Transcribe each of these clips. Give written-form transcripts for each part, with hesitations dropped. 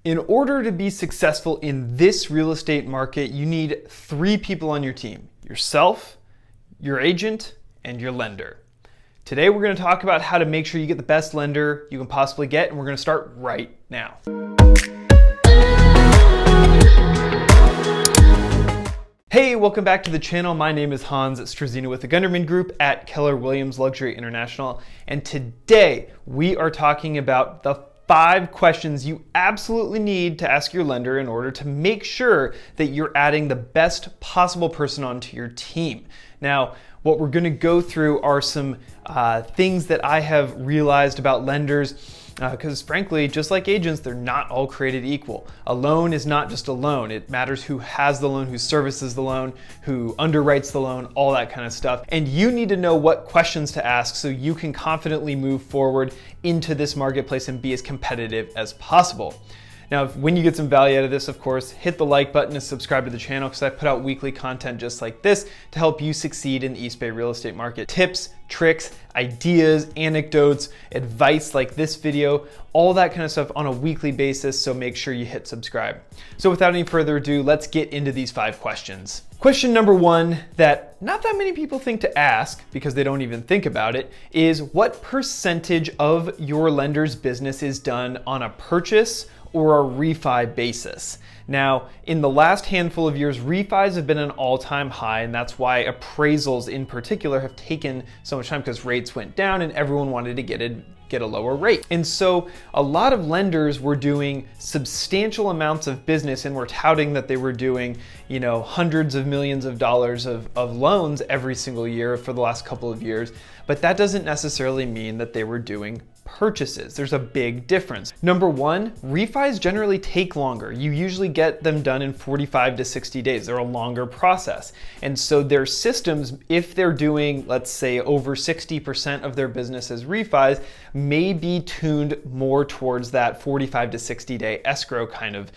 In order to be successful in this real estate market, you need 3 people on your team: yourself, your agent, and your lender. Today, we're going to talk about how to make sure you get the best lender you can possibly get, and we're going to start right now. Hey, welcome back to the channel. My name is Hans Struzyna with the Gunderman Group at Keller Williams Luxury International, and today we are talking about the 5 questions you absolutely need to ask your lender in order to make sure that you're adding the best possible person onto your team. Now, what we're going to go through are some things that I have realized about lenders, because frankly, just like agents, they're not all created equal. A loan is not just a loan. It matters who has the loan, who services the loan, who underwrites the loan, all that kind of stuff. And you need to know what questions to ask so you can confidently move forward into this marketplace and be as competitive as possible. Now, when you get some value out of this, of course, hit the like button and subscribe to the channel because I put out weekly content just like this to help you succeed in the East Bay real estate market. Tips, tricks, ideas, anecdotes, advice like this video, all that kind of stuff on a weekly basis, so make sure you hit subscribe. So without any further ado, let's get into these 5 questions. Question number 1 that not that many people think to ask because they don't even think about it is, what percentage of your lender's business is done on a purchase or a refi basis? Now, in the last handful of years, refis have been an all-time high, and that's why appraisals in particular have taken so much time, because rates went down and everyone wanted to get a lower rate. And so a lot of lenders were doing substantial amounts of business and were touting that they were doing, hundreds of millions of dollars of loans every single year for the last couple of years. But that doesn't necessarily mean that they were doing purchases. There's a big difference. Number 1, refis generally take longer. You usually get them done in 45 to 60 days. They're a longer process. And so their systems, if they're doing, let's say, over 60% of their business as refis, may be tuned more towards that 45 to 60 day escrow kind of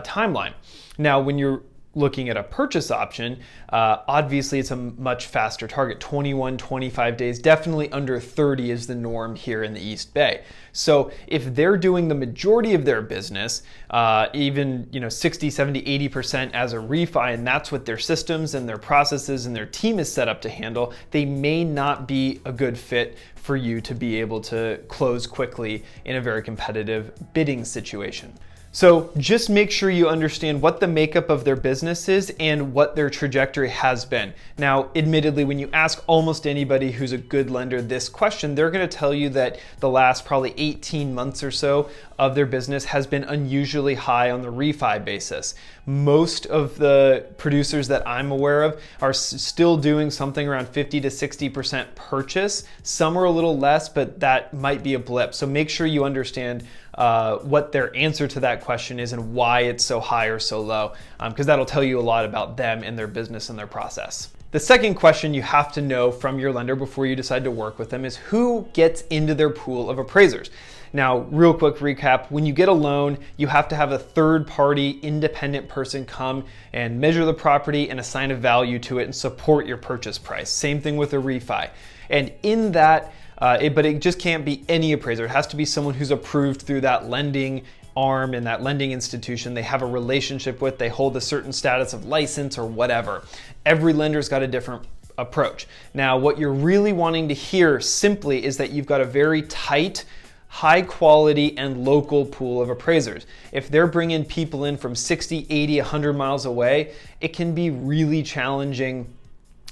timeline. Now, when you're looking at a purchase option, obviously it's a much faster target. 21, 25 days, definitely under 30 is the norm here in the East Bay. So if they're doing the majority of their business, even 60, 70, 80% as a refi, and that's what their systems and their processes and their team is set up to handle, they may not be a good fit for you to be able to close quickly in a very competitive bidding situation. So just make sure you understand what the makeup of their business is and what their trajectory has been. Now, admittedly, when you ask almost anybody who's a good lender this question, they're going to tell you that the last probably 18 months or so of their business has been unusually high on the refi basis. Most of the producers that I'm aware of are still doing something around 50 to 60% purchase. Some are a little less, but that might be a blip. So make sure you understand what their answer to that question is and why it's so high or so low, because that'll tell you a lot about them and their business and their process. The second question you have to know from your lender before you decide to work with them is who gets into their pool of appraisers. Now, real quick recap, when you get a loan, you have to have a third-party independent person come and measure the property and assign a value to it and support your purchase price. Same thing with a refi. And in that, but it just can't be any appraiser. It has to be someone who's approved through that lending arm and that lending institution they have a relationship with, they hold a certain status of license or whatever. Every lender's got a different approach. Now, what you're really wanting to hear simply is that you've got a very tight, high quality and local pool of appraisers. If they're bringing people in from 60, 80, 100 miles away, it can be really challenging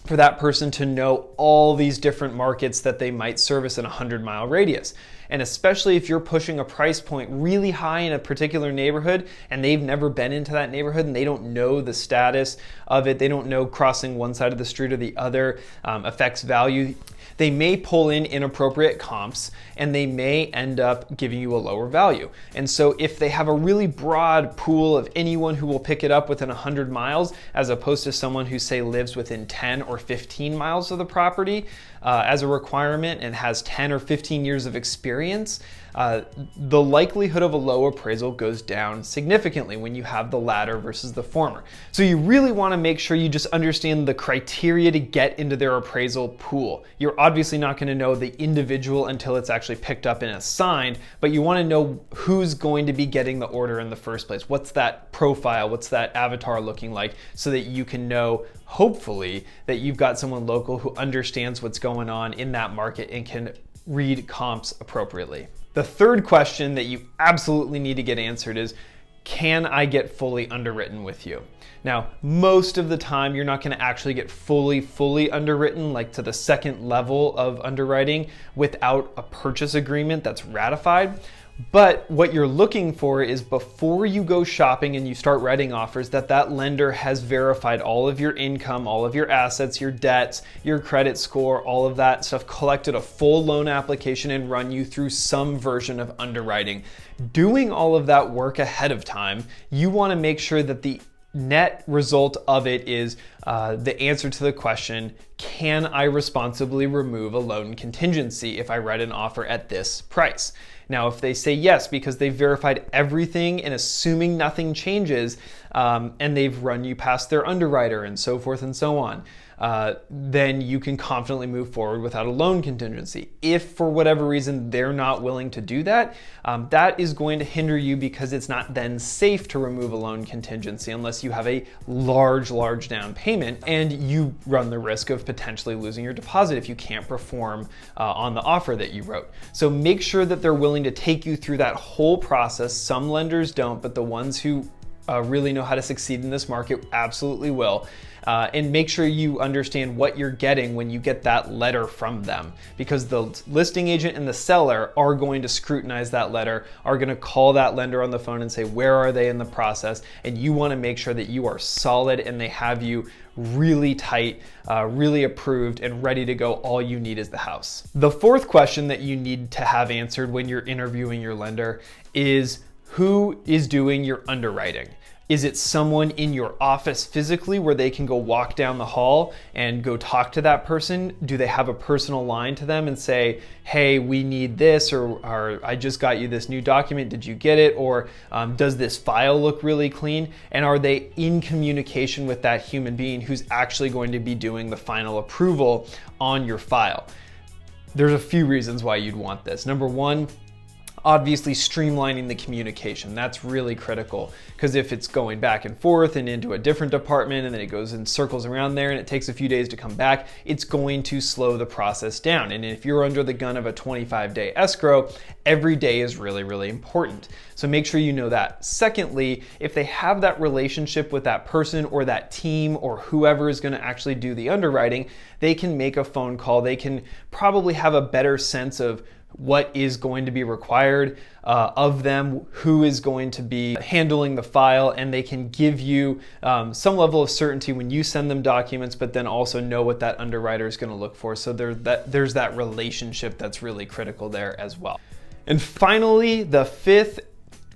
for that person to know all these different markets that they might service in a 100-mile radius. And especially if you're pushing a price point really high in a particular neighborhood and they've never been into that neighborhood and they don't know the status of it, they don't know crossing one side of the street or the other affects value, they may pull in inappropriate comps and they may end up giving you a lower value. And so if they have a really broad pool of anyone who will pick it up within 100 miles, as opposed to someone who say lives within 10 or 15 miles of the property as a requirement and has 10 or 15 years of experience experience, the likelihood of a low appraisal goes down significantly when you have the latter versus the former. So you really want to make sure you just understand the criteria to get into their appraisal pool. You're obviously not going to know the individual until it's actually picked up and assigned, but you want to know who's going to be getting the order in the first place. What's that profile? What's that avatar looking like, so that you can know, hopefully, that you've got someone local who understands what's going on in that market and can read comps appropriately. The third question that you absolutely need to get answered is, can I get fully underwritten with you? Now, most of the time, you're not going to actually get fully underwritten, like to the second level of underwriting, without a purchase agreement that's ratified. But what you're looking for is, before you go shopping and you start writing offers, that lender has verified all of your income, all of your assets, your debts, your credit score, all of that stuff, collected a full loan application and run you through some version of underwriting. Doing all of that work ahead of time, you want to make sure that the net result of it is the answer to the question, can I responsibly remove a loan contingency if I write an offer at this price? Now, if they say yes, because they've verified everything and assuming nothing changes, and they've run you past their underwriter and so forth and so on, then you can confidently move forward without a loan contingency. If for whatever reason they're not willing to do that, that is going to hinder you, because it's not then safe to remove a loan contingency unless you have a large down payment, and you run the risk of potentially losing your deposit if you can't perform on the offer that you wrote. So make sure that they're willing to take you through that whole process. Some lenders don't, but the ones who really know how to succeed in this market absolutely will. And make sure you understand what you're getting when you get that letter from them, because the listing agent and the seller are going to scrutinize that letter, are going to call that lender on the phone and say, where are they in the process? And you want to make sure that you are solid and they have you really tight, really approved and ready to go. All you need is the house. The fourth question that you need to have answered when you're interviewing your lender is, who is doing your underwriting? Is it someone in your office physically where they can go walk down the hall and go talk to that person? Do they have a personal line to them and say, hey, we need this, or I just got you this new document, did you get it? Or does this file look really clean? And are they in communication with that human being who's actually going to be doing the final approval on your file? There's a few reasons why you'd want this. Number one, obviously streamlining the communication. That's really critical, because if it's going back and forth and into a different department and then it goes in circles around there and it takes a few days to come back, it's going to slow the process down. And if you're under the gun of a 25-day escrow, every day is really important. So make sure you know that. Secondly, if they have that relationship with that person or that team or whoever is going to actually do the underwriting, they can make a phone call. They can probably have a better sense of what is going to be required of them, who is going to be handling the file, and they can give you some level of certainty when you send them documents, but then also know what that underwriter is going to look for. So there's that relationship that's really critical there as well. And finally, the fifth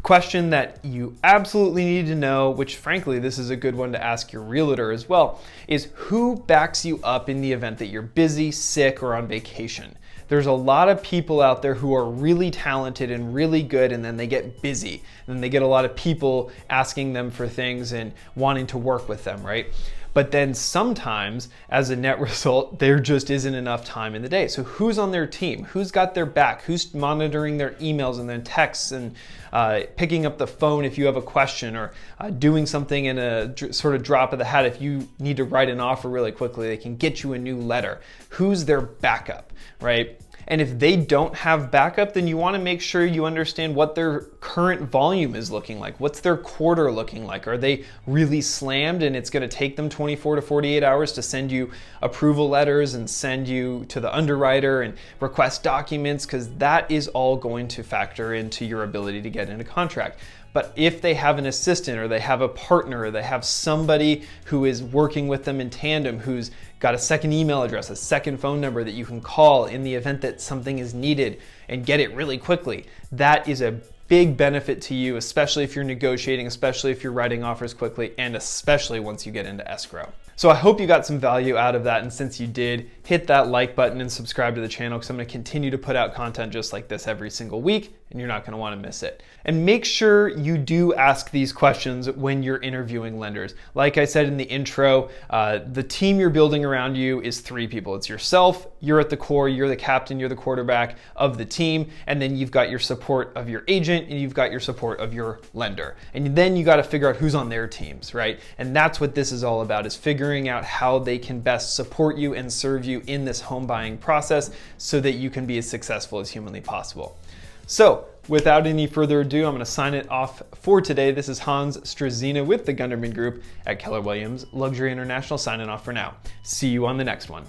question that you absolutely need to know, which frankly, this is a good one to ask your realtor as well, is who backs you up in the event that you're busy, sick, or on vacation. There's a lot of people out there who are really talented and really good, and then they get busy. And then they get a lot of people asking them for things and wanting to work with them, right? But then sometimes, as a net result, there just isn't enough time in the day. So who's on their team? Who's got their back? Who's monitoring their emails and their texts and picking up the phone if you have a question, or doing something in a sort of drop of the hat if you need to write an offer really quickly? They can get you a new letter. Who's their backup, right? And if they don't have backup, then you want to make sure you understand what their current volume is looking like. What's their quarter looking like? Are they really slammed and it's going to take them 24 to 48 hours to send you approval letters and send you to the underwriter and request documents? Because that is all going to factor into your ability to get into contract. But if they have an assistant, or they have a partner, or they have somebody who is working with them in tandem, who's got a second email address, a second phone number that you can call in the event that something is needed and get it really quickly, that is a big benefit to you, especially if you're negotiating, especially if you're writing offers quickly, and especially once you get into escrow. So I hope you got some value out of that, and since you did, hit that like button and subscribe to the channel because I'm going to continue to put out content just like this every single week, and you're not going to want to miss it. And make sure you do ask these questions when you're interviewing lenders. Like I said in the intro, the team you're building around you is 3 people. It's yourself, you're at the core, you're the captain, you're the quarterback of the team, and then you've got your support of your agent, and you've got your support of your lender. And then you got to figure out who's on their teams, right? And that's what this is all about, is figuring out how they can best support you and serve you in this home buying process so that you can be as successful as humanly possible. So without any further ado, I'm going to sign it off for today. This is Hans Struzyna with the Gunderman Group at Keller Williams Luxury International signing off for now. See you on the next one.